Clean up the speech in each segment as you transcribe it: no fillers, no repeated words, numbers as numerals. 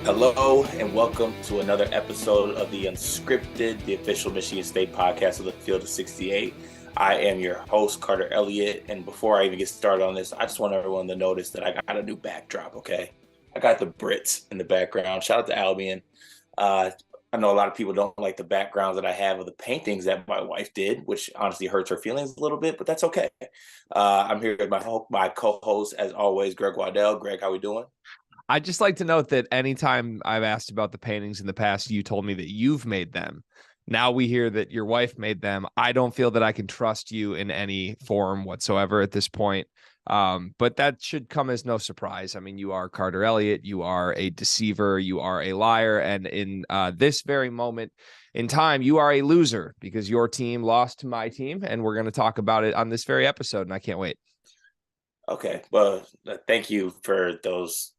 Hello and welcome to another episode of the Unscripted, the official Michigan State podcast of the Field of 68. I am your host, Carter Elliott, and before I even get started on this, I just want everyone to notice that I got a new backdrop, okay? I got the Brits in the background. Shout out to Albion. I know a lot of people don't like the backgrounds that I have of the paintings that my wife did, which honestly hurts her feelings a little bit, but that's okay. I'm here with my co-host, as always, Greg Waddell. Greg, how we doing? I'd just like to note that anytime I've asked about the paintings in the past, you told me that you've made them. Now we hear that your wife made them. I don't feel that I can trust you in any form whatsoever at this point. But that should come as no surprise. I mean, you are Carter Elliott. You are a deceiver. You are a liar. And in this very moment in time, you are a loser because your team lost to my team. And we're going to talk about it on this very episode. And I can't wait. Okay. Well, thank you for those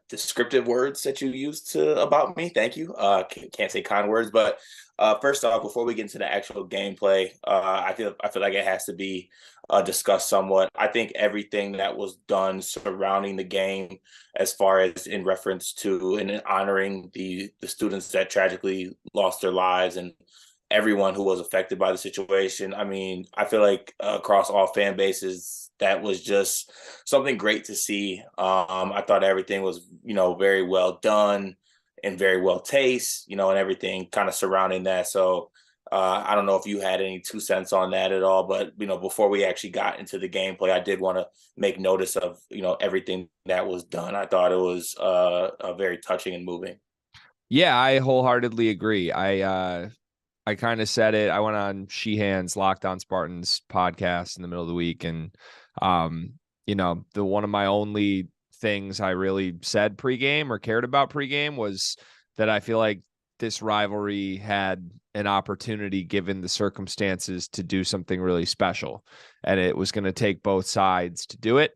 descriptive words that you used about me. Thank you. Can't say kind words, but first off, before we get into the actual gameplay, I feel like it has to be discussed somewhat. I think everything that was done surrounding the game, as far as in reference to and in honoring the students that tragically lost their lives and everyone who was affected by the situation. I mean, I feel like across all fan bases, that was just something great to see. I thought everything was, very well done and very well taste, and everything kind of surrounding that. So I don't know if you had any 2 cents on that at all, but, before we actually got into the gameplay, I did want to make notice of, everything that was done. I thought it was very touching and moving. Yeah, I wholeheartely agree. I kind of said it. I went on Sheehan's Locked On Spartans podcast in the middle of the week. And, the one of my only things I really said pregame or cared about pregame was that I feel like this rivalry had an opportunity, given the circumstances, to do something really special. And it was going to take both sides to do it.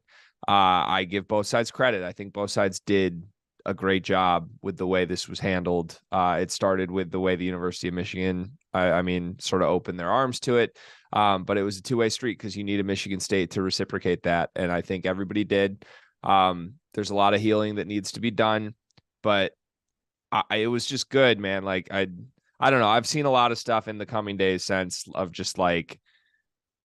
I give both sides credit. I think both sides did a great job with the way this was handled. It started with the way the University of Michigan, sort of opened their arms to it. But it was a two-way street because you need a Michigan State to reciprocate that. And I think everybody did. There's a lot of healing that needs to be done, but it was just good, man. Like, I don't know. I've seen a lot of stuff in the coming days since of just like,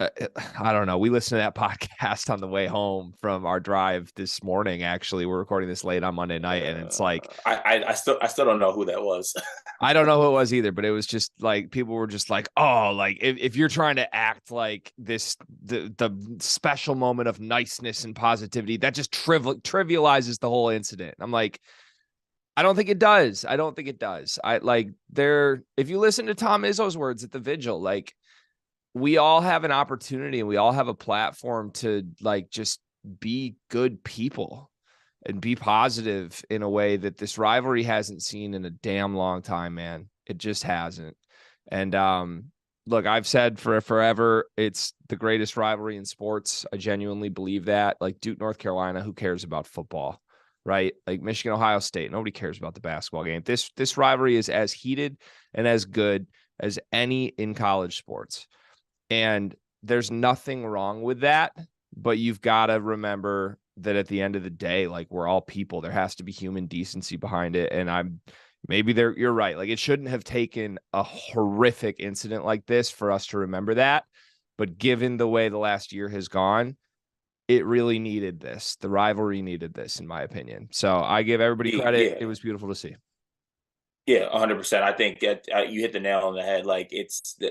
I don't know. We listened to that podcast on the way home from our drive this morning. Actually, we're recording this late on Monday night, and it's like I still don't know who that was. I don't know who it was either, but it was just like people were just like, oh, like if you're trying to act like this, the special moment of niceness and positivity, that just trivializes the whole incident. I'm like, I don't think it does. I don't think it does. If you listen to Tom Izzo's words at the vigil, like, we all have an opportunity and we all have a platform to like just be good people and be positive in a way that this rivalry hasn't seen in a damn long time, man. It just hasn't. And look, I've said for forever, it's the greatest rivalry in sports. I genuinely believe that. Like Duke, North Carolina, who cares about football, right? Like Michigan, Ohio State, nobody cares about the basketball game. This rivalry is as heated and as good as any in college sports. And there's nothing wrong with that, but you've got to remember that at the end of the day, like, we're all people. There has to be human decency behind it. And you're right. Like, it shouldn't have taken a horrific incident like this for us to remember that. But given the way the last year has gone, it really needed this. The rivalry needed this, in my opinion. So I give everybody credit. Yeah. It was beautiful to see. Yeah, 100%. I think that you hit the nail on the head. Like,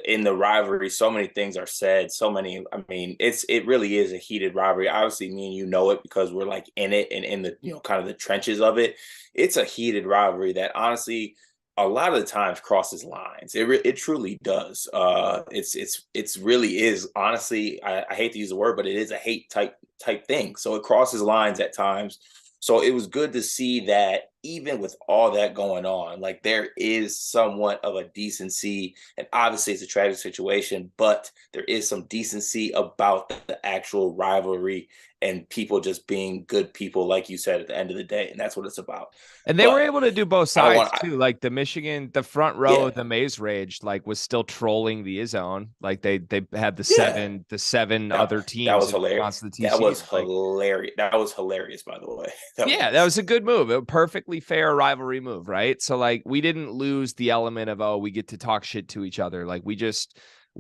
in the rivalry, so many things are said. So many. I mean, it really is a heated rivalry. Obviously, me and you know it because we're like in it and in the kind of the trenches of it. It's a heated rivalry that honestly, a lot of the times crosses lines. It truly does. It's really is. Honestly, I hate to use the word, but it is a hate type thing. So it crosses lines at times. So it was good to see that even with all that going on, like, there is somewhat of a decency, and obviously it's a tragic situation, but there is some decency about the actual rivalry and people just being good people, like you said, at the end of the day. And that's what it's about. And they were able to do both sides too. Like the front row of the Maze Rage, like, was still trolling the Izzone. Like they had the seven other teams. That was hilarious. That was hilarious. That was hilarious, by the way. That was a good move. It was perfectly perfectly fair rivalry move, right? So like we didn't lose the element of, oh, we get to talk shit to each other. Like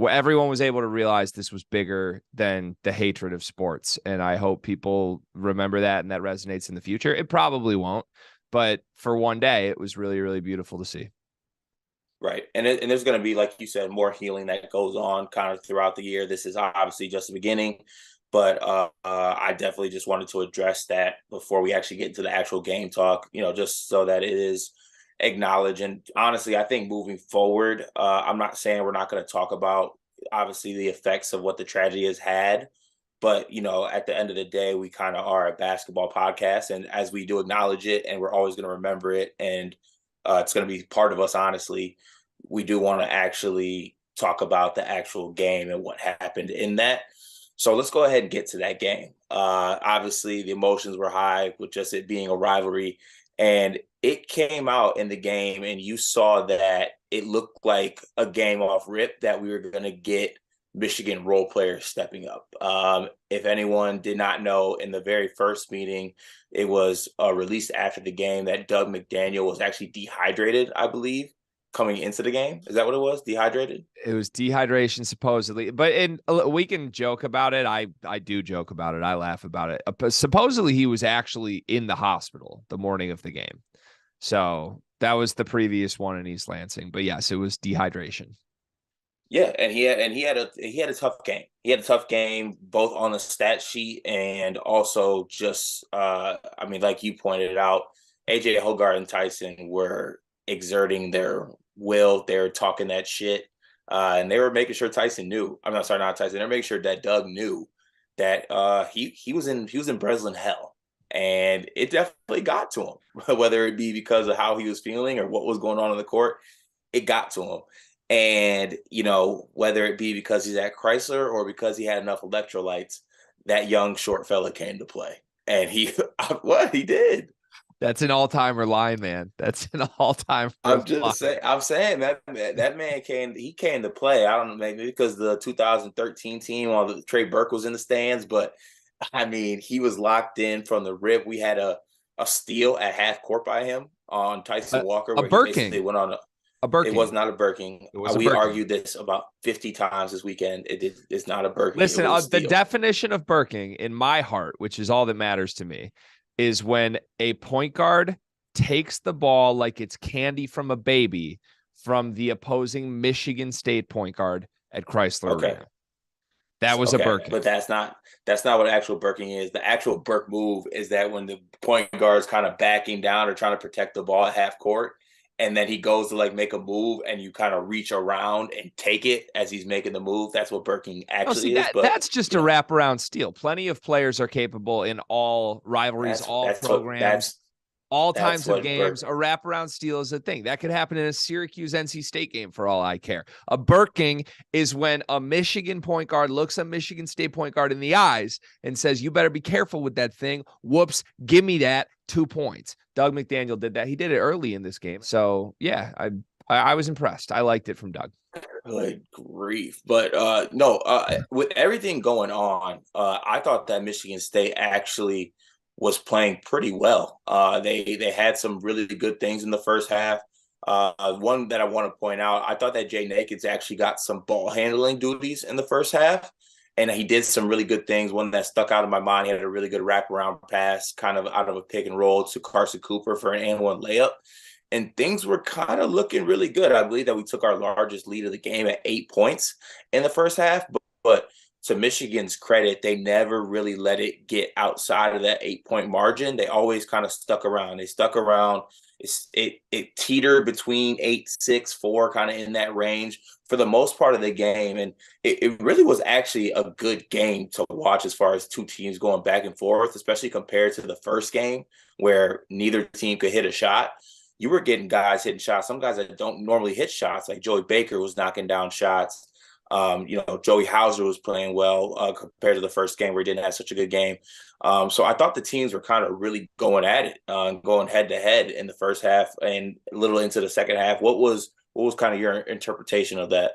everyone was able to realize this was bigger than the hatred of sports. And I hope people remember that and that resonates in the future. It probably won't, but for one day, it was really, really beautiful to see. Right. And there's going to be, like you said, more healing that goes on kind of throughout the year. This is obviously just the beginning, but I definitely just wanted to address that before we actually get into the actual game talk, just so that it is acknowledged. And honestly, I think moving forward, I'm not saying we're not going to talk about, obviously, the effects of what the tragedy has had. But, at the end of the day, we kind of are a basketball podcast. And as we do acknowledge it, and we're always going to remember it, and it's going to be part of us, honestly, we do want to actually talk about the actual game and what happened in that. So let's go ahead and get to that game. Obviously, the emotions were high with just it being a rivalry. And it came out in the game, and you saw that it looked like a game off rip that we were going to get Michigan role players stepping up. If anyone did not know, in the very first meeting, it was released after the game that Doug McDaniel was actually dehydrated, I believe, coming into the game. Is that what it was? Dehydrated? It was dehydration, supposedly. But we can joke about it. I do joke about it. I laugh about it. Supposedly, he was actually in the hospital the morning of the game. So that was the previous one in East Lansing. But yes, it was dehydration. Yeah, and he had a tough game. He had a tough game both on the stat sheet and also just like you pointed out, AJ Hogarth and Tyson were exerting their will. They were talking that shit. And they were making sure Tyson knew. I'm not sorry, not Tyson. They were making sure that Doug knew that he was in Breslin hell. And it definitely got to him, whether it be because of how he was feeling or what was going on the court, it got to him. And, whether it be because he's at Chrysler or because he had enough electrolytes, that young short fella came to play. And he did. That's an all-timer line, man. That's an all-timer I'm saying that man came to play. I don't know, maybe because the 2013 team while Trey Burke was in the stands, but I mean, he was locked in from the rip. We had a steal at half court by him on Tyson Walker, where he basically went on a Birking. It was not a Birking. We argued this about 50 times this weekend. It's not a Birking. Listen, the definition of Birking in my heart, which is all that matters to me, is when a point guard takes the ball like it's candy from a baby from the opposing Michigan State point guard at Chrysler Arena. That was a Birking. But that's not what actual Birking is. The actual Burke move is that when the point guard is kind of backing down or trying to protect the ball at half court, and then he goes to make a move and you kind of reach around and take it as he's making the move. That's what Birking actually is. But that's just a wraparound steal. Plenty of players are capable in all rivalries, programs, all times of games. A wraparound steal is a thing. That could happen in a Syracuse NC State game for all I care. A Birking is when a Michigan point guard looks a Michigan State point guard in the eyes and says, you better be careful with that thing. Whoops, give me that. 2 points. Doug McDaniel did that. He did it early in this game. So, yeah, I was impressed. I liked it from Doug. Good grief. But, with everything going on, I thought that Michigan State actually was playing pretty well. They had some really good things in the first half. One that I want to point out, I thought that Jay Naked's actually got some ball handling duties in the first half. And he did some really good things. One that stuck out in my mind, he had a really good wraparound pass kind of out of a pick and roll to Carson Cooper for an and one layup. And things were kind of looking really good. I believe that we took our largest lead of the game at 8 points in the first half. But to Michigan's credit, they never really let it get outside of that 8-point margin. They always kind of stuck around. They stuck around. It teetered between 8, 6, 4, kind of in that range for the most part of the game. And it really was actually a good game to watch as far as two teams going back and forth, especially compared to the first game where neither team could hit a shot. You were getting guys hitting shots. Some guys that don't normally hit shots, like Joey Baker was knocking down shots. Joey Hauser was playing well compared to the first game where he didn't have such a good game. So I thought the teams were kind of really going at it, going head to head in the first half and a little into the second half. What was kind of your interpretation of that?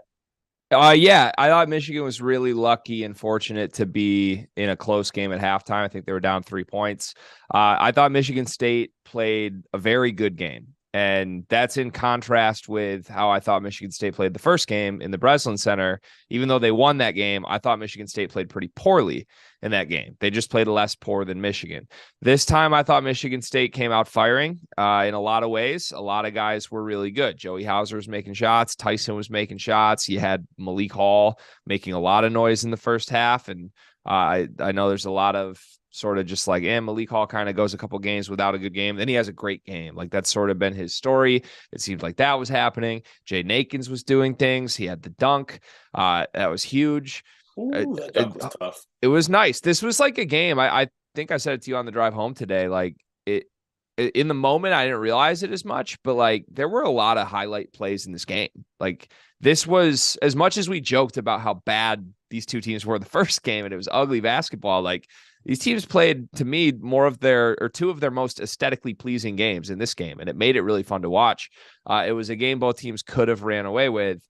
Yeah, I thought Michigan was really lucky and fortunate to be in a close game at halftime. I think they were down 3 points. I thought Michigan State played a very good game. And that's in contrast with how I thought Michigan State played the first game in the Breslin Center. Even though they won that game, I thought Michigan State played pretty poorly in that game. They just played less poor than Michigan. This time, I thought Michigan State came out firing in a lot of ways. A lot of guys were really good. Joey Hauser was making shots. Tyson was making shots. You had Malik Hall making a lot of noise in the first half. And I know there's a lot of sort of just like, Malik Hall kind of goes a couple games without a good game. Then he has a great game. Like that's sort of been his story. It seemed like that was happening. Jaden Akins was doing things. He had the dunk. That was huge. Ooh, that dunk was tough. It was nice. This was like a game. I think I said it to you on the drive home today. Like in the moment, I didn't realize it as much, but like there were a lot of highlight plays in this game. Like this was, as much as we joked about how bad these two teams were the first game and it was ugly basketball, like these teams played, to me, two of their most aesthetically pleasing games in this game, and it made it really fun to watch. It was a game both teams could have ran away with.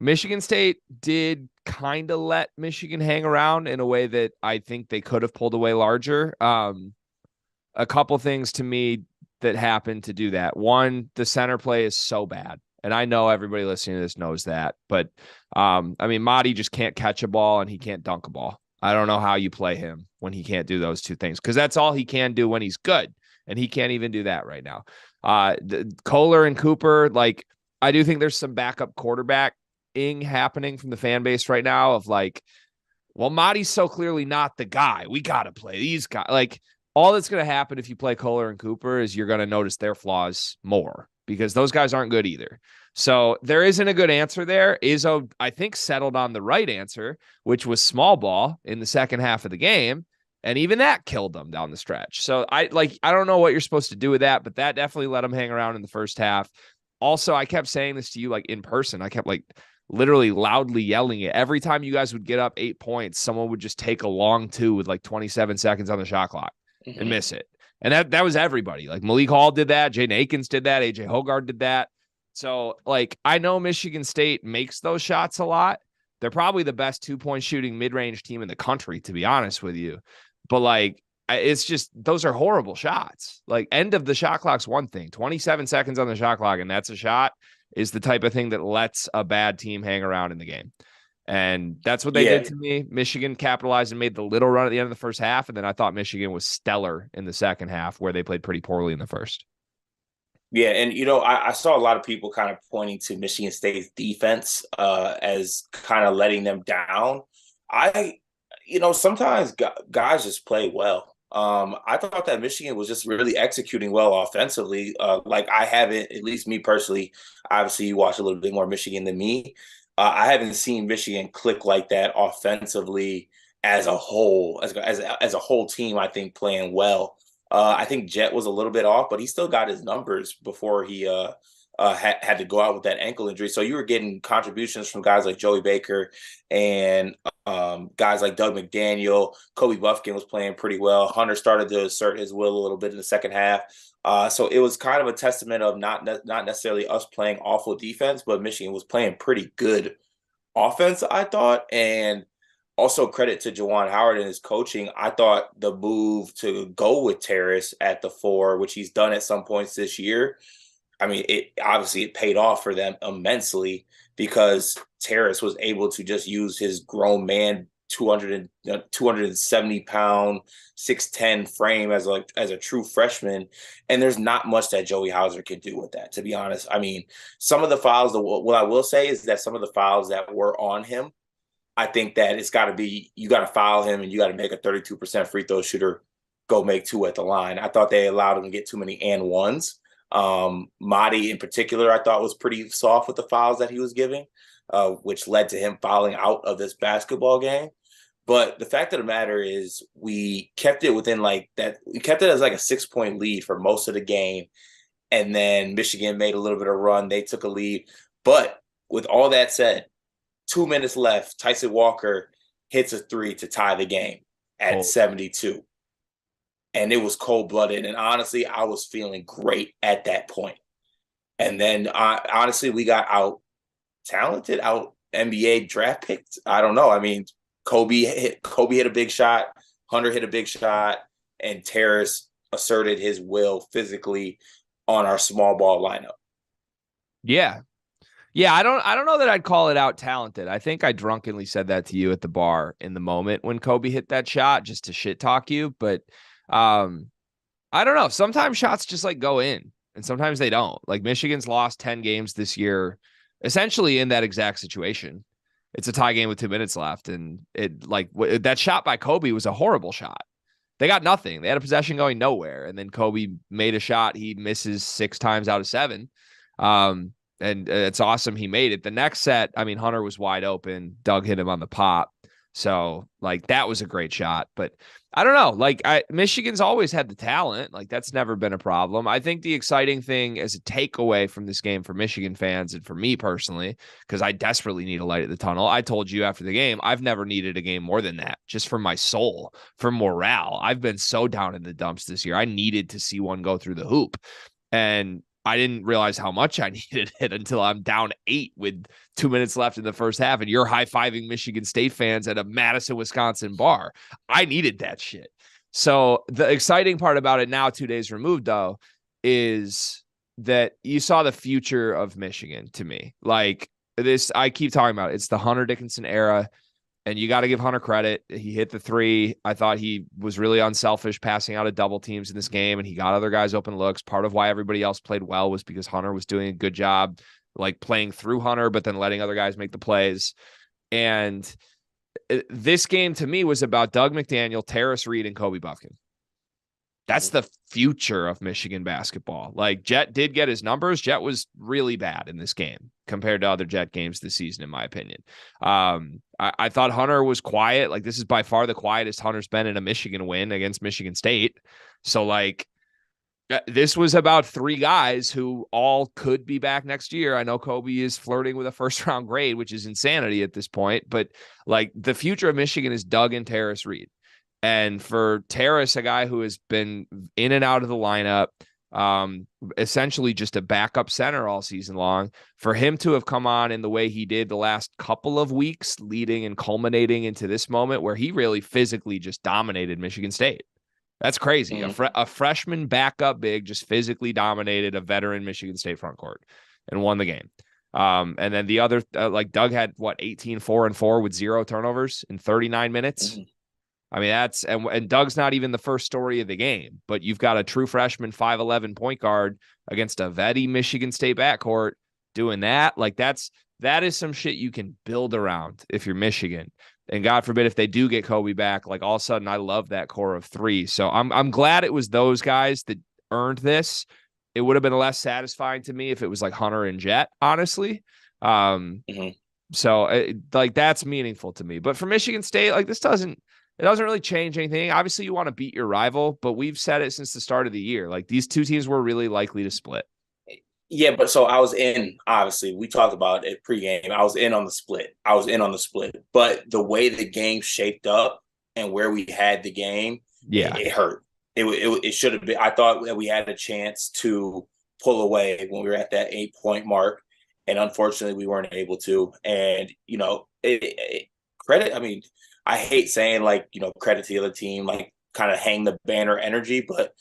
Michigan State did kind of let Michigan hang around in a way that I think they could have pulled away larger. A couple things to me that happened to do that. One, the center play is so bad. And I know everybody listening to this knows that. But, Madi just can't catch a ball and he can't dunk a ball. I don't know how you play him when he can't do those two things, because that's all he can do when he's good. And he can't even do that right now. Kohler and Cooper, like, I do think there's some backup quarterbacking happening from the fan base right now of like, well, Madi's so clearly not the guy. We got to play these guys. Like, all that's going to happen if you play Kohler and Cooper is you're going to notice their flaws more because those guys aren't good either. So there isn't a good answer there. Izzo, I think, settled on the right answer, which was small ball in the second half of the game. And even that killed them down the stretch. So I don't know what you're supposed to do with that, but that definitely let them hang around in the first half. Also, I kept saying this to you like in person. I kept like literally loudly yelling it. Every time you guys would get up 8 points, someone would just take a long two with like 27 seconds on the shot clock and miss it. And that was everybody. Like Malik Hall did that. Jaden Akins did that. AJ Hoggard did that. So, like, I know Michigan State makes those shots a lot. They're probably the best 2-point shooting mid-range team in the country, to be honest with you. But, like, it's just, those are horrible shots. Like, end of the shot clock's one thing. 27 seconds on the shot clock, and that's a shot, is the type of thing that lets a bad team hang around in the game. And that's what they did to me. Michigan capitalized and made the little run at the end of the first half. And then I thought Michigan was stellar in the second half, where they played pretty poorly in the first. Yeah, and I saw a lot of people kind of pointing to Michigan State's defense as kind of letting them down. Sometimes guys just play well. I thought that Michigan was just really executing well offensively. Like I haven't, at least me personally, obviously you watch a little bit more Michigan than me. I haven't seen Michigan click like that offensively as a whole, as a whole team. I think playing well. I think Jet was a little bit off, but he still got his numbers before he had to go out with that ankle injury. So you were getting contributions from guys like Joey Baker and guys like Doug McDaniel. Kobe Buffkin was playing pretty well. Hunter started to assert his will a little bit in the second half. So it was kind of a testament of not necessarily us playing awful defense, but Michigan was playing pretty good offense, I thought. And also credit to Juwan Howard and his coaching. I thought the move to go with Terrace at the 4, which he's done at some points this year, I mean, it paid off for them immensely because Terrace was able to just use his grown man 270 pound 6'10" frame as a true freshman, and there's not much that Joey Hauser can do with that, to be honest. I mean, some of the fouls, what I will say is that some of the fouls that were on him, I think that you got to foul him and you got to make a 32% free throw shooter go make 2 at the line. I thought they allowed him to get too many and ones. Madi in particular, I thought was pretty soft with the fouls that he was giving, which led to him fouling out of this basketball game. But the fact of the matter is we kept it within like that. We kept it as like a 6-point lead for most of the game. And then Michigan made a little bit of run. They took a lead. But with all that said, 2 minutes left, Tyson Walker hits a 3 to tie the game at 72. And it was cold-blooded. And honestly, I was feeling great at that point. And then honestly, we got out-talented, NBA draft pick. I don't know. I mean, Kobe hit a big shot, Hunter hit a big shot, and Terrace asserted his will physically on our small ball lineup. Yeah. Yeah, I don't know that I'd call it out talented. I think I drunkenly said that to you at the bar in the moment when Kobe hit that shot just to shit talk you, but I don't know. Sometimes shots just like go in and sometimes they don't. Like Michigan's lost 10 games this year essentially in that exact situation. It's a tie game with 2 minutes left, and that shot by Kobe was a horrible shot. They got nothing. They had a possession going nowhere, and then Kobe made a shot he misses 6 times out of 7. And it's awesome he made it. The next set, I mean, Hunter was wide open. Doug hit him on the pop. So, like, that was a great shot. But I don't know. Like, Michigan's always had the talent. Like, that's never been a problem. I think the exciting thing as a takeaway from this game for Michigan fans and for me personally, because I desperately need a light at the tunnel. I told you after the game, I've never needed a game more than that, just for my soul, for morale. I've been so down in the dumps this year. I needed to see one go through the hoop. And I didn't realize how much I needed it until I'm down 8 with 2 minutes left in the first half, and you're high-fiving Michigan State fans at a Madison, Wisconsin bar. I needed that shit. So the exciting part about it now, 2 days removed, though, is that you saw the future of Michigan to me. Like this, I keep talking about it. It's the Hunter Dickinson era. And you got to give Hunter credit. He hit the 3. I thought he was really unselfish passing out of double teams in this game, and he got other guys open looks. Part of why everybody else played well was because Hunter was doing a good job, like playing through Hunter, but then letting other guys make the plays. And this game to me was about Doug McDaniel, Terrace Reed, and Kobe Buffkin. That's the future of Michigan basketball. Like Jet did get his numbers. Jet was really bad in this game compared to other Jet games this season, in my opinion. I thought Hunter was quiet. Like this is by far the quietest Hunter's been in a Michigan win against Michigan State. So like this was about 3 guys who all could be back next year. I know Kobe is flirting with a first round grade, which is insanity at this point, but like the future of Michigan is Doug and Terrace Reed. And for Terrace, a guy who has been in and out of the lineup, essentially just a backup center all season long, for him to have come on in the way he did the last couple of weeks, leading and culminating into this moment where he really physically just dominated Michigan State. That's crazy. Mm-hmm. A freshman backup big just physically dominated a veteran Michigan State front court and won the game. And then the other, like Doug had 18, 4-4 with 0 turnovers in 39 minutes. Mm-hmm. I mean, that's and Doug's not even the first story of the game, but you've got a true freshman 5'11" point guard against a vetty Michigan State backcourt doing that. Like that is some shit you can build around if you're Michigan. And God forbid if they do get Kobe back, like all of a sudden I love that core of 3. So I'm glad it was those guys that earned this. It would have been less satisfying to me if it was like Hunter and Jet, honestly. Mm-hmm. So like that's meaningful to me. But for Michigan State, like it doesn't really change anything. Obviously, you want to beat your rival, but we've said it since the start of the year. Like these 2 teams were really likely to split. Yeah, but so I was in, obviously, we talked about it pregame. I was in on the split. But the way the game shaped up and where we had the game, it hurt. It should have been. I thought that we had a chance to pull away when we were at that 8-point mark. And unfortunately, we weren't able to. And, credit, I mean, I hate saying credit to the other team, like kind of hang the banner energy, but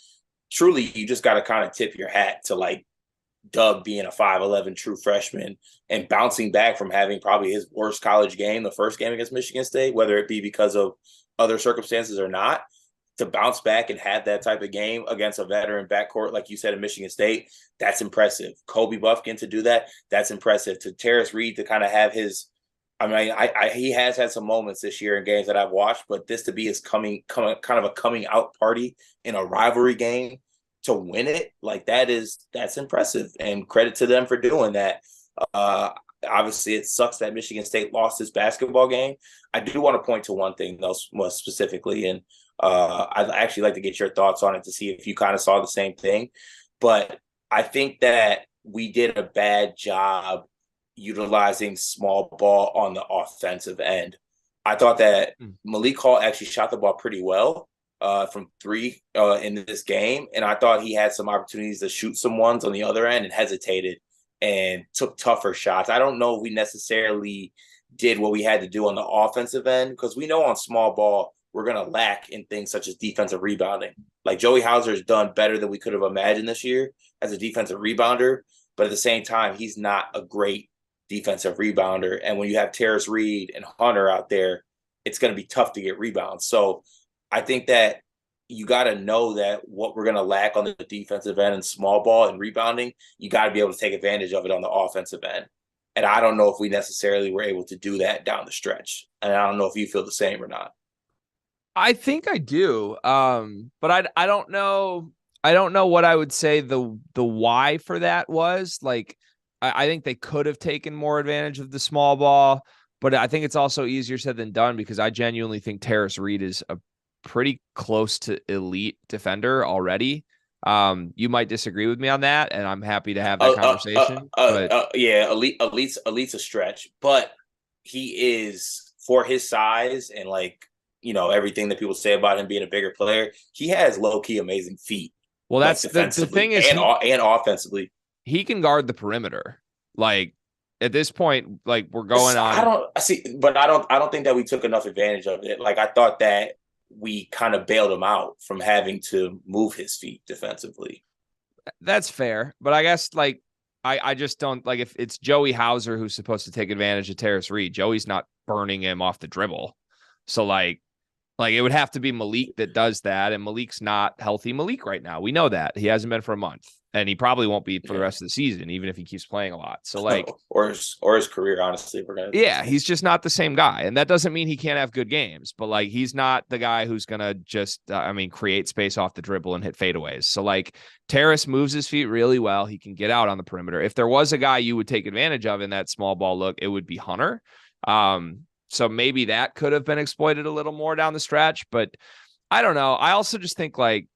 truly you just got to kind of tip your hat to Doug being a 5'11" true freshman and bouncing back from having probably his worst college game, the first game against Michigan State, whether it be because of other circumstances or not, to bounce back and have that type of game against a veteran backcourt, like you said, in Michigan State, that's impressive. Kobe Buffkin to do that, that's impressive. To Terrace Reed to kind of have his, I mean, he has had some moments this year in games that I've watched, but this to be his kind of a coming out party in a rivalry game to win it, that's impressive, and credit to them for doing that. Obviously, it sucks that Michigan State lost this basketball game. I do want to point to one thing though, more specifically, and I'd actually like to get your thoughts on it to see if you kind of saw the same thing. But I think that we did a bad job utilizing small ball on the offensive end. I thought that Malik Hall actually shot the ball pretty well from 3 in this game. And I thought he had some opportunities to shoot some ones on the other end and hesitated and took tougher shots. I don't know if we necessarily did what we had to do on the offensive end, because we know on small ball we're going to lack in things such as defensive rebounding. Like Joey Hauser has done better than we could have imagined this year as a defensive rebounder, but at the same time, he's not a great defensive rebounder. And when you have Terrace Reed and Hunter out there, it's going to be tough to get rebounds. So I think that you got to know that what we're going to lack on the defensive end and small ball and rebounding, you got to be able to take advantage of it on the offensive end. And I don't know if we necessarily were able to do that down the stretch. And I don't know if you feel the same or not. I think I do. But I don't know. I don't know what I would say the why for that was. Like, I think they could have taken more advantage of the small ball, but I think it's also easier said than done because I genuinely think Terrace Reed is a pretty close to elite defender already. You might disagree with me on that, and I'm happy to have that conversation. Yeah, elite's a stretch, but he is, for his size and like, you know, everything that people say about him being a bigger player, he has low key amazing feet. Well, that's like the thing is, and offensively, he can guard the perimeter. Like at this point, like we're going on. I don't think that we took enough advantage of it. Like I thought that we kind of bailed him out from having to move his feet defensively. That's fair, but I guess like I just don't like if it's Joey Hauser who's supposed to take advantage of Terrace Reed. Joey's not burning him off the dribble, so like it would have to be Malik that does that, and Malik's not healthy Malik right now. We know that. He hasn't been for a month, and he probably won't be for the rest of the season, even if he keeps playing a lot. So like or his career, honestly. He's just not the same guy. And that doesn't mean he can't have good games, but like he's not the guy who's gonna just create space off the dribble and hit fadeaways. So like Terrace moves his feet really well. He can get out on the perimeter. If there was a guy you would take advantage of in that small ball look, it would be Hunter. So maybe that could have been exploited a little more down the stretch, but I don't know. I also just think like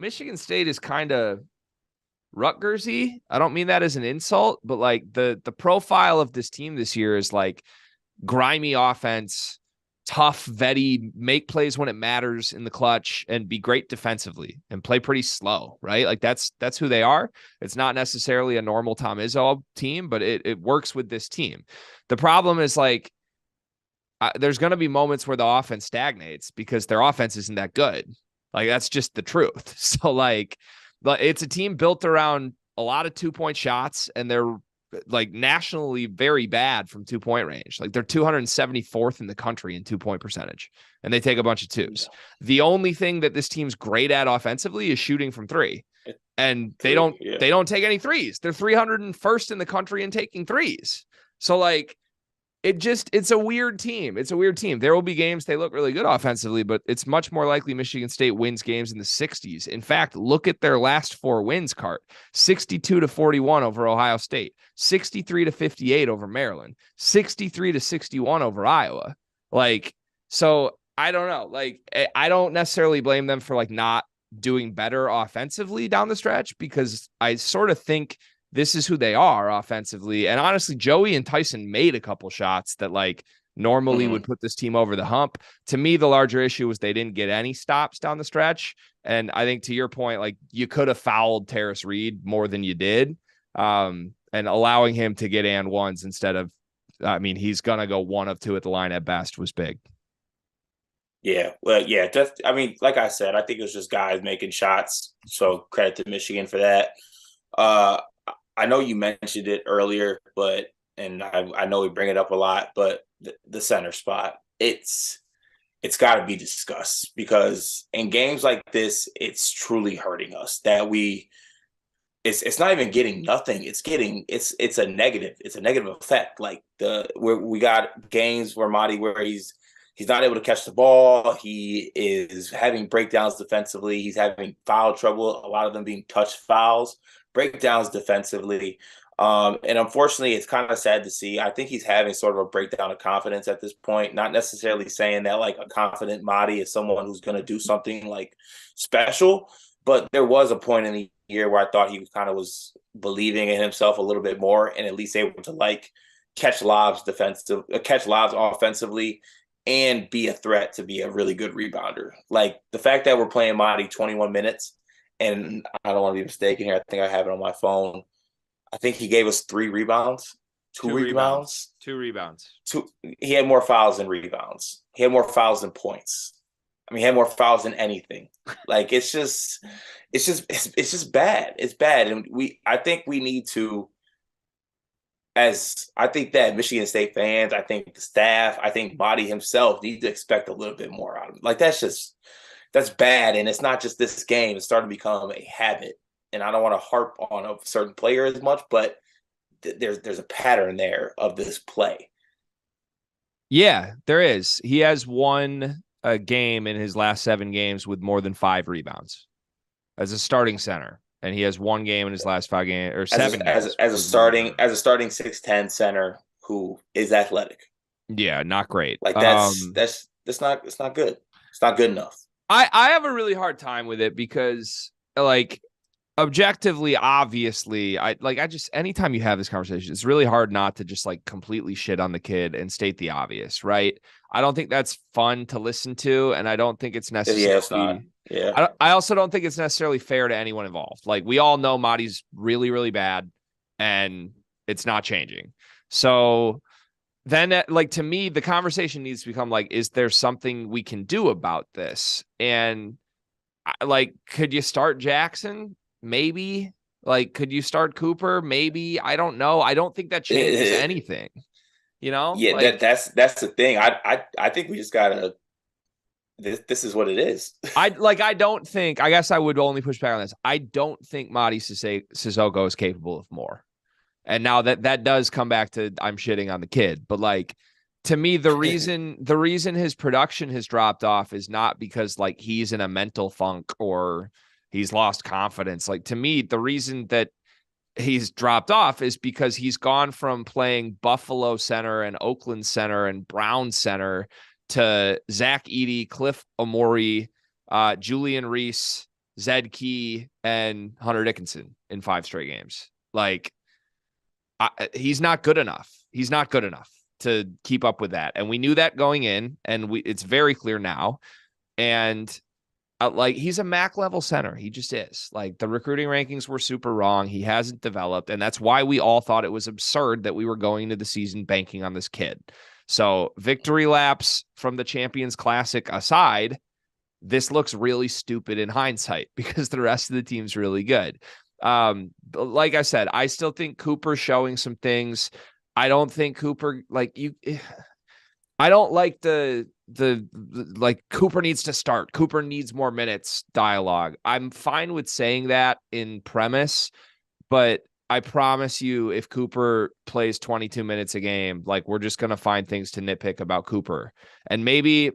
Michigan State is kind of Rutgersy. I don't mean that as an insult, but like the profile of this team this year is like grimy offense, tough, vetty, make plays when it matters in the clutch, and be great defensively and play pretty slow, right? Like that's who they are. It's not necessarily a normal Tom Izzo team, but it works with this team. The problem is like there's going to be moments where the offense stagnates because their offense isn't that good. Like that's just the truth. So like it's a team built around a lot of 2-point shots, and they're like nationally very bad from 2-point range. Like they're 274th in the country in 2-point percentage, and they take a bunch of twos. Yeah. The only thing that this team's great at offensively is shooting from three, and they don't take any threes. They're 301st in the country in taking threes. So like it's a weird team. It's a weird team. There will be games they look really good offensively, but it's much more likely Michigan State wins games in the 60s. In fact, look at their last 4 wins, Cart. 62-41 over Ohio State, 63-58 over Maryland, 63-61 over Iowa. Like, so I don't know. Like, I don't necessarily blame them for like not doing better offensively down the stretch, because I sort of think this is who they are offensively. And honestly, Joey and Tyson made a couple shots that like normally would put this team over the hump. To me, the larger issue was they didn't get any stops down the stretch. And I think to your point, like you could have fouled Terrace Reed more than you did. And allowing him to get and ones instead of, he's going to go 1 of 2 at the line at best was big. Yeah. Well, yeah. Like I said, I think it was just guys making shots. So credit to Michigan for that. I know you mentioned it earlier, and I know we bring it up a lot, but the center spot, it's got to be discussed, because in games like this, it's truly hurting us that it's not even getting nothing. It's a negative. It's a negative effect. Like we got games where he's not able to catch the ball. He is having breakdowns defensively. He's having foul trouble. A lot of them being touch fouls. Breakdowns defensively. And unfortunately, it's kind of sad to see. I think he's having sort of a breakdown of confidence at this point, not necessarily saying that like a confident Madi is someone who's going to do something like special, but there was a point in the year where I thought he was believing in himself a little bit more, and at least able to like catch lobs offensively and be a threat to be a really good rebounder. Like the fact that we're playing Madi 21 minutes, and I don't want to be mistaken here, I think I have it on my phone, I think he gave us 3 rebounds. Two rebounds. Two rebounds. He had more fouls than rebounds. He had more fouls than points. I mean, he had more fouls than anything. Like it's just bad. It's bad, and I think we need to. I think that Michigan State fans, I think the staff, I think Body himself need to expect a little bit more out of him. Like that's bad, and it's not just this game. It's starting to become a habit, and I don't want to harp on a certain player as much, but there's a pattern there of this play. Yeah, there is. He has won a game in his last 7 games with more than 5 rebounds as a starting center. And he has 1 game in his last 5 games or 7 games. As a starting 6'10" center who is athletic. Yeah, not great. Like that's not good. It's not good enough. I have a really hard time with it because like objectively, obviously, anytime you have this conversation, it's really hard not to just like completely shit on the kid and state the obvious, right? I don't think that's fun to listen to, and I don't think it's necessarily. Yeah, it's not. Yeah. I also don't think it's necessarily fair to anyone involved. Like we all know Marty's really, really bad, and it's not changing. So then, like to me, the conversation needs to become like, is there something we can do about this? And like, could you start Jackson? Maybe. Like, could you start Cooper? Maybe. I don't know. I don't think that changes anything. You know? Yeah, like, that's the thing. I think we just gotta. This is what it is. I don't think. I guess I would only push back on this. I don't think Mady Sissoko is capable of more. And now that does come back to I'm shitting on the kid, but like to me, the reason his production has dropped off is not because like he's in a mental funk or he's lost confidence. Like to me, the reason that he's dropped off is because he's gone from playing Buffalo center and Oakland center and Brown center to Zach Edey, Cliff Omori, Julian Reese, Zed Key, and Hunter Dickinson in 5 straight games. Like he's not good enough. He's not good enough to keep up with that. And we knew that going in, and it's very clear now. And like he's a MAC level center. He just is. Like the recruiting rankings were super wrong. He hasn't developed. And that's why we all thought it was absurd that we were going into the season banking on this kid. So victory laps from the Champions Classic aside, this looks really stupid in hindsight because the rest of the team's really good. Like I said, I still think Cooper's showing some things. I don't think Cooper I don't like the like Cooper needs to start. Cooper needs more minutes dialogue. I'm fine with saying that in premise, but I promise you if Cooper plays 22 minutes a game, like we're just going to find things to nitpick about Cooper. And maybe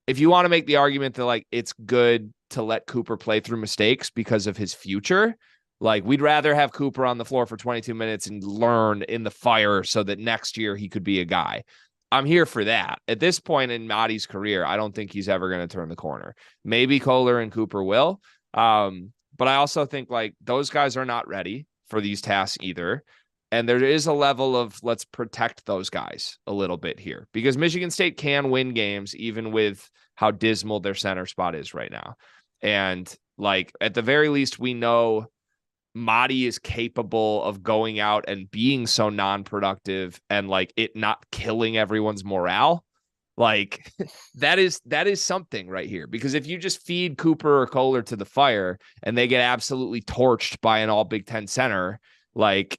if you want to make the argument that like it's good to let Cooper play through mistakes because of his future, like we'd rather have Cooper on the floor for 22 minutes and learn in the fire so that next year he could be a guy. I'm here for that. At this point in Mady's career, I don't think he's ever going to turn the corner. Maybe Kohler and Cooper will. But I also think like those guys are not ready for these tasks either. And there is a level of let's protect those guys a little bit here because Michigan State can win games even with how dismal their center spot is right now. And like at the very least, we know Mady is capable of going out and being so non-productive and like it not killing everyone's morale. Like that is something right here, because if you just feed Cooper or Kohler to the fire and they get absolutely torched by an all Big Ten center, like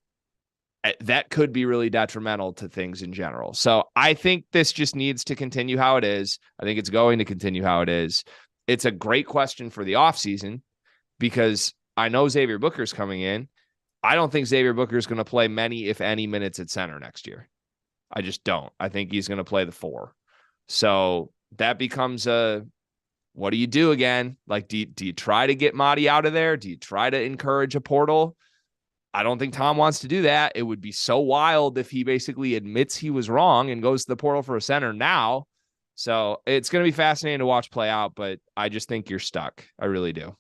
that could be really detrimental to things in general. So I think this just needs to continue how it is. I think it's going to continue how it is. It's a great question for the offseason because I know Xavier Booker's coming in. I don't think Xavier Booker is going to play many, if any, minutes at center next year. I just don't. I think he's going to play the 4. So that becomes what do you do again? Like, do you try to get Mady out of there? Do you try to encourage a portal? I don't think Tom wants to do that. It would be so wild if he basically admits he was wrong and goes to the portal for a center now. So it's going to be fascinating to watch play out, but I just think you're stuck. I really do.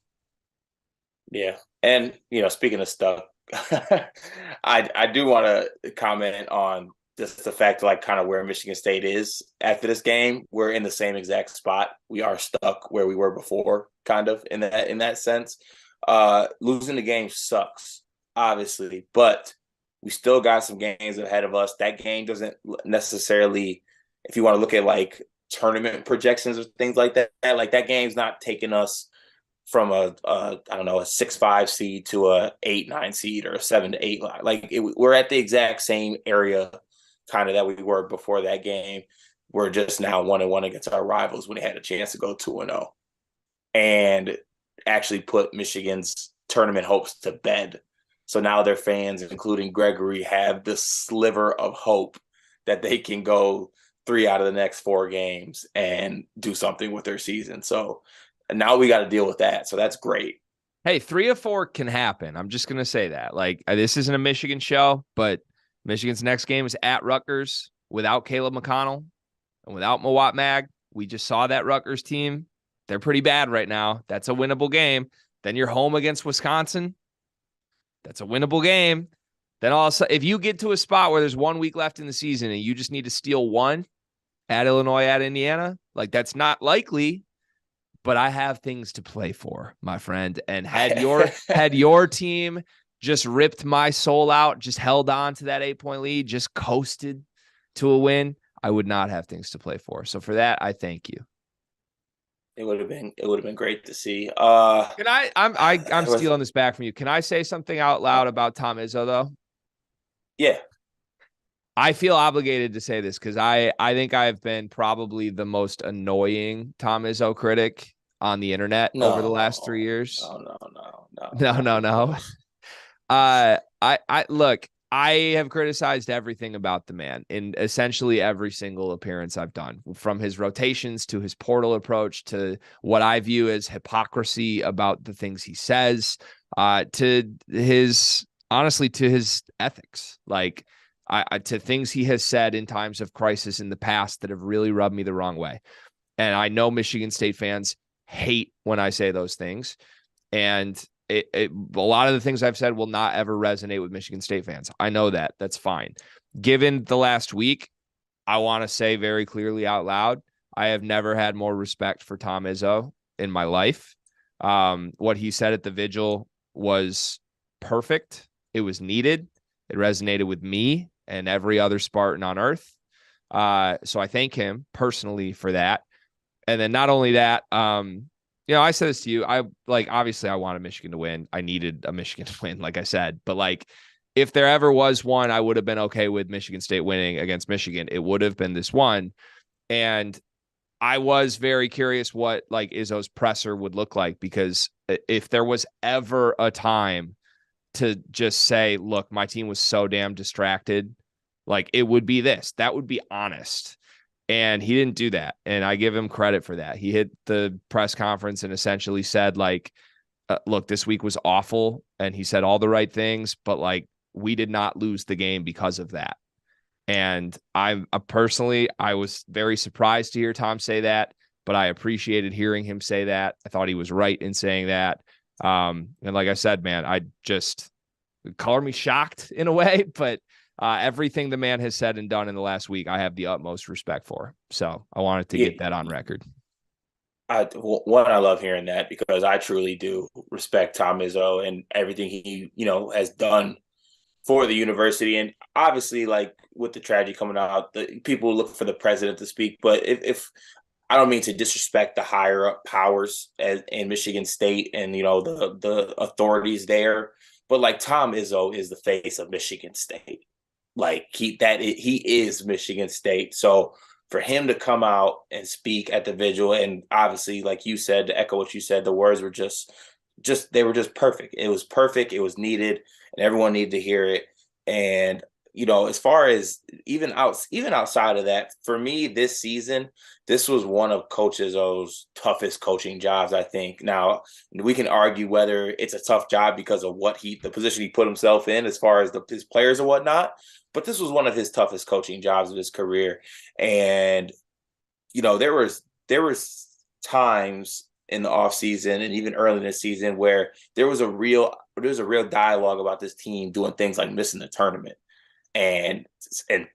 Yeah. And, speaking of stuff, I do want to comment on just the fact, like, kind of where Michigan State is after this game. We're in the same exact spot. We are stuck where we were before, kind of in that sense. Losing the game sucks, obviously, but We still got some games ahead of us. That game doesn't necessarily, if you want to look at like tournament projections or things like that, like that game's not taking us from a I don't know, a 6-5 seed to a 8-9 seed or a 7-8 line. Like we're at the exact same area kind of that we were before that game. We're just now 1-1 against our rivals when they had a chance to go 2-0 and actually put Michigan's tournament hopes to bed. So now their fans, including Gregory, have this sliver of hope that they can go 3 out of the next 4 games and do something with their season. So now we got to deal with that. So that's great. Hey, 3 of 4 can happen. I'm just going to say that. Like, this isn't a Michigan show, but Michigan's next game is at Rutgers without Caleb McConnell and without Mawot Mag. We just saw that Rutgers team. They're pretty bad right now. That's a winnable game. Then you're home against Wisconsin. That's a winnable game. Then also, if you get to a spot where there's 1 week left in the season and you just need to steal one at Illinois, at Indiana, like that's not likely. But I have things to play for, my friend. And had your team just ripped my soul out, just held on to that 8-point lead, just coasted to a win, I would not have things to play for. So for that, I thank you. It would have been great to see. I'm stealing this back from you. Can I say something out loud about Tom Izzo though? Yeah. I feel obligated to say this because I think I've been probably the most annoying Tom Izzo critic on the internet over the last 3 years. No. I look, I have criticized everything about the man in essentially every single appearance I've done, from his rotations to his portal approach to what I view as hypocrisy about the things he says, to his ethics. Like, to things he has said in times of crisis in the past that have really rubbed me the wrong way. And I know Michigan State fans hate when I say those things. And a lot of the things I've said will not ever resonate with Michigan State fans. I know that. That's fine. Given the last week, I want to say very clearly out loud, I have never had more respect for Tom Izzo in my life. What he said at the vigil was perfect. It was needed. It resonated with me and every other Spartan on earth. So I thank him personally for that. And then not only that, I said this to you. Obviously I wanted Michigan to win. I needed a Michigan to win, like I said. But like, if there ever was one, I would have been okay with Michigan State winning against Michigan. It would have been this one. And I was very curious what like Izzo's presser would look like, because if there was ever a time to just say, look, my team was so damn distracted, like it would be this. That would be honest. And he didn't do that. And I give him credit for that. He hit the press conference and essentially said, like, look, this week was awful. And he said all the right things, but like, we did not lose the game because of that. And I was very surprised to hear Tom say that, but I appreciated hearing him say that. I thought he was right in saying that. And like I said, man, I just color me shocked in a way, but everything the man has said and done in the last week, I have the utmost respect for. So I wanted to get that on record. I love hearing that, because I truly do respect Tom Izzo and everything he, has done for the university. And obviously, like with the tragedy coming out, the people look for the president to speak. But if I don't mean to disrespect the higher up powers in Michigan State and, the authorities there, but like Tom Izzo is the face of Michigan State. Like he is Michigan State. So for him to come out and speak at the vigil, and obviously, like you said, to echo what you said, the words were just they were just perfect. It was perfect. It was needed, and everyone needed to hear it. And as far as even outside of that, for me this season, this was one of Coach Izzo's toughest coaching jobs, I think. Now, we can argue whether it's a tough job because of the position he put himself in as far as his players and whatnot, but this was one of his toughest coaching jobs of his career. And, there was times in the offseason and even early in the season where there was a real dialogue about this team doing things like missing the tournament and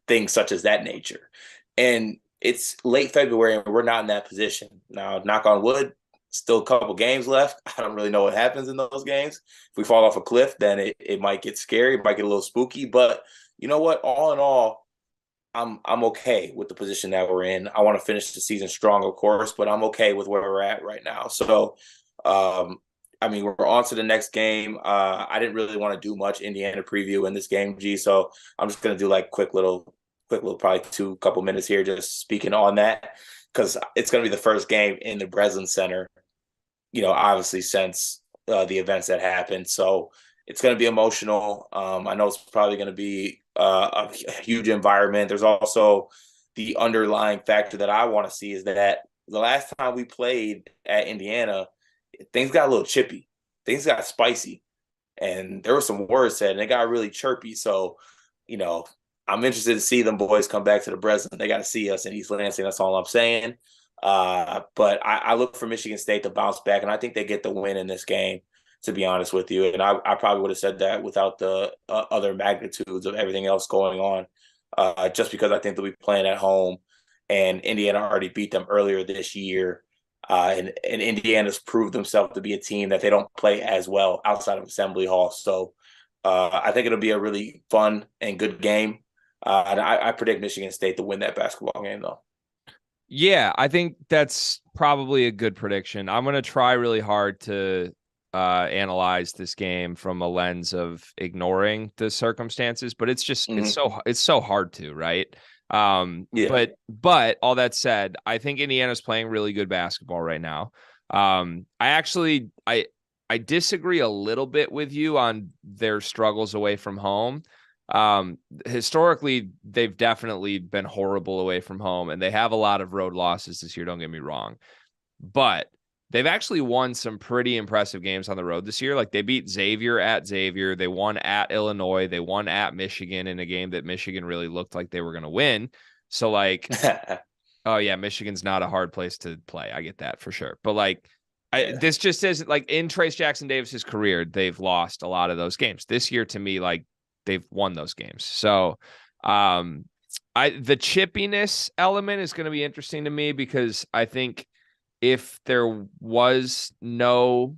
things such as that nature. And it's late February and we're not in that position. Now, knock on wood, Still a couple games left. I don't really know what happens in those games. If we fall off a cliff, then it might get scary. It might get a little spooky. But you know what? All in all, I'm okay with the position that we're in. I want to finish the season strong, of course, but I'm okay with where we're at right now. So, I mean, we're on to the next game. I didn't really want to do much Indiana preview in this game, G. So I'm just gonna do like quick little, probably couple minutes here, just speaking on that because it's gonna be the first game in the Breslin Center. Obviously since the events that happened. So it's going to be emotional. I know it's probably going to be a huge environment. There's also the underlying factor that I want to see is that the last time we played at Indiana, things got a little chippy. Things got spicy. And there were some words said, and it got really chirpy. So, I'm interested to see them boys come back to the Breslin. They got to see us in East Lansing. That's all I'm saying. But I look for Michigan State to bounce back, and I think they get the win in this game, to be honest with you. And I probably would have said that without the other magnitudes of everything else going on, just because I think they'll be playing at home, and Indiana already beat them earlier this year. And Indiana's proved themselves to be a team that they don't play as well outside of Assembly Hall. So I think it'll be a really fun and good game. And I predict Michigan State to win that basketball game, though. Yeah, I think that's probably a good prediction. I'm going to try really hard to analyze this game from a lens of ignoring the circumstances, but it's so hard to, right? Yeah. But all that said, I think Indiana's playing really good basketball right now. I disagree a little bit with you on their struggles away from home. Historically, they've definitely been horrible away from home, and they have a lot of road losses this year. Don't get me wrong, but they've actually won some pretty impressive games on the road this year. Like they beat Xavier at Xavier. They won at Illinois. They won at Michigan in a game that Michigan really looked like they were going to win. So like, oh yeah, Michigan's not a hard place to play. I get that for sure. But like, this just isn't like in Trace Jackson Davis's career, they've lost a lot of those games. This year, to me, like they've won those games. So the chippiness element is going to be interesting to me because I think if there was no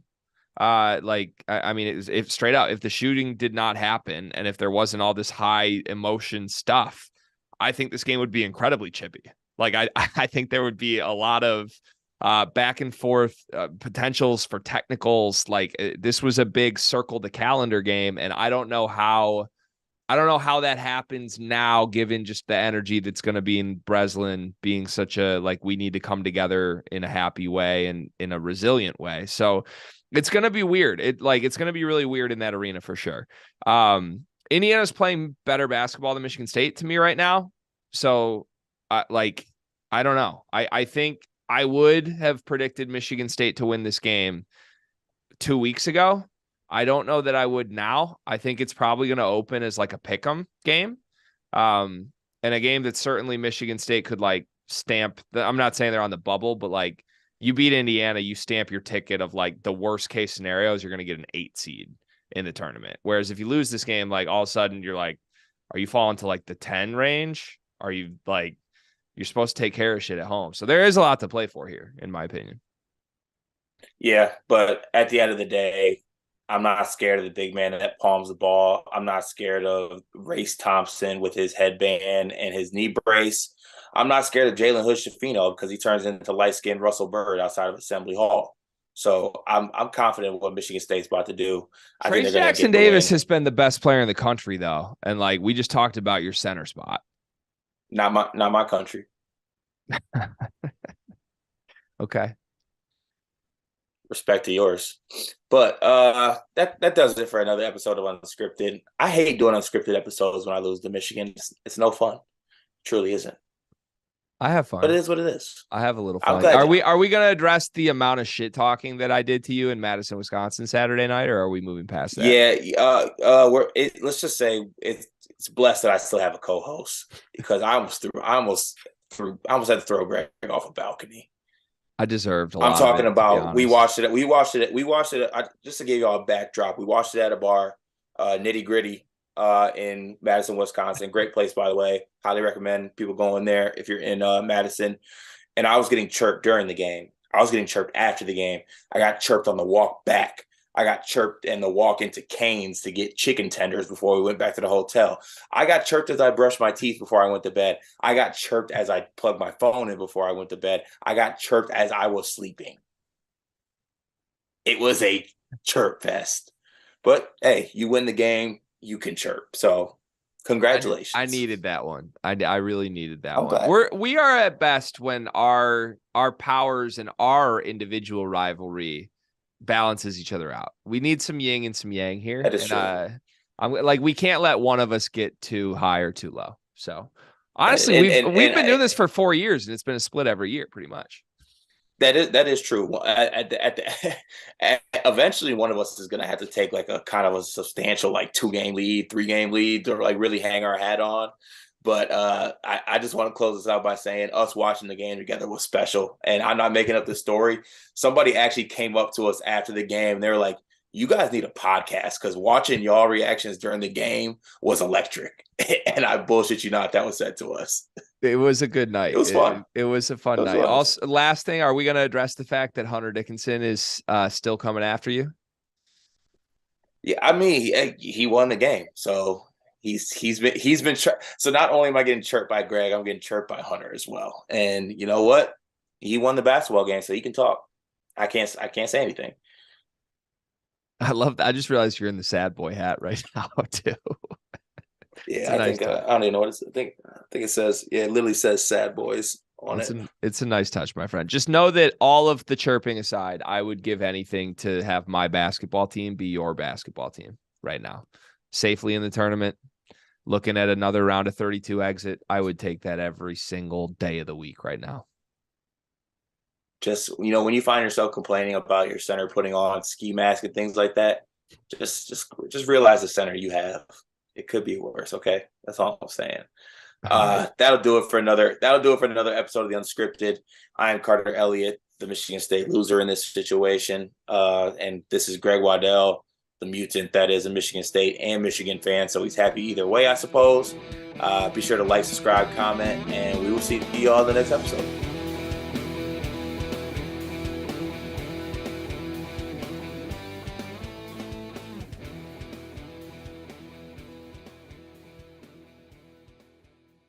if straight out, if the shooting did not happen and if there wasn't all this high emotion stuff, I think this game would be incredibly chippy. Like I think there would be a lot of back and forth potentials for technicals. Like this was a big circle the calendar game, and I don't know how that happens now, given just the energy that's going to be in Breslin being such a, like, we need to come together in a happy way and in a resilient way. So it's going to be weird. It's going to be really weird in that arena for sure. Indiana's playing better basketball than Michigan State to me right now. So I don't know. I think I would have predicted Michigan State to win this game 2 weeks ago. I don't know that I would now. I think it's probably going to open as like a pick'em game. And a game that certainly Michigan State could like stamp. I'm not saying they're on the bubble, but like you beat Indiana, you stamp your ticket of like the worst case scenarios. You're going to get an 8 seed in the tournament. Whereas if you lose this game, like all of a sudden you're like, are you falling to like the 10 range? Are you like, you're supposed to take care of shit at home. So there is a lot to play for here, in my opinion. Yeah. But at the end of the day, I'm not scared of the big man that palms the ball. I'm not scared of Race Thompson with his headband and his knee brace. I'm not scared of Jalen Hood-Schifino because he turns into light-skinned Russell Bird outside of Assembly Hall. So I'm confident in what Michigan State's about to do. I think Trace they're going to Jackson get the Davis win. has been the best player in the country, though. And like we just talked about your center spot. Not my country. Okay. Respect to yours. But that does it for another episode of Unscripted. I hate doing unscripted episodes when I lose to Michigan. It's no fun. It truly isn't. I have fun. But it is what it is. I have a little I'm fun. glad Are we going to address the amount of shit talking that I did to you in Madison, Wisconsin Saturday night, or are we moving past that? Yeah, let's just say it's blessed that I still have a co-host because I almost had to throw Greg off a balcony. I deserved a lot. I'm talking of it, about we watched it. Just to give y'all a backdrop, we watched it at a bar, Nitty Gritty, in Madison, Wisconsin. Great place, by the way. Highly recommend people going there if you're in Madison. And I was getting chirped during the game. I was getting chirped after the game. I got chirped on the walk back. I got chirped in the walk into Cane's to get chicken tenders before we went back to the hotel. I got chirped as I brushed my teeth before I went to bed. I got chirped as I plugged my phone in before I went to bed. I got chirped as I was sleeping. It was a chirp fest. But, hey, you win the game, you can chirp. So, congratulations. I needed that one. I really needed that one. Glad. We are at best when our powers and our individual rivalry balances each other out. We need some yin and some yang here. That is true. I'm like, we can't let one of us get too high or too low. So honestly, we've been doing this for 4 years, and it's been a split every year, pretty much. That is true. Eventually, one of us is going to have to take like a kind of a substantial like 2-game lead, 3-game lead, or like really hang our hat on. But I just want to close this out by saying us watching the game together was special. And I'm not making up this story. Somebody actually came up to us after the game, and they were like, you guys need a podcast because watching y'all reactions during the game was electric. And I bullshit you not, that was said to us. It was a good night. It was fun. It was a fun night. Also, last thing, are we going to address the fact that Hunter Dickinson is still coming after you? Yeah, I mean, he won the game, so he's been so not only am I getting chirped by Greg, I'm getting chirped by Hunter as well. And you know what? He won the basketball game, so he can talk. I can't say anything. I love that. I just realized you're in the sad boy hat right now too. Yeah, I think I don't even know what it's. I think it says. Yeah, it literally says "sad boys" on it. It's a nice touch, my friend. Just know that all of the chirping aside, I would give anything to have my basketball team be your basketball team right now, safely in the tournament. Looking at another round of 32 exit, I would take that every single day of the week right now. Just when you find yourself complaining about your center putting on ski mask and things like that, just realize the center you have. It could be worse. Okay, that's all I'm saying. That'll do it for another episode of the Unscripted. I am Carter Elliott, the Michigan State loser in this situation, and this is Greg Waddell, the mutant that is a Michigan State and Michigan fan. So he's happy either way, I suppose. Be sure to like, subscribe, comment, and we will see you all in the next episode.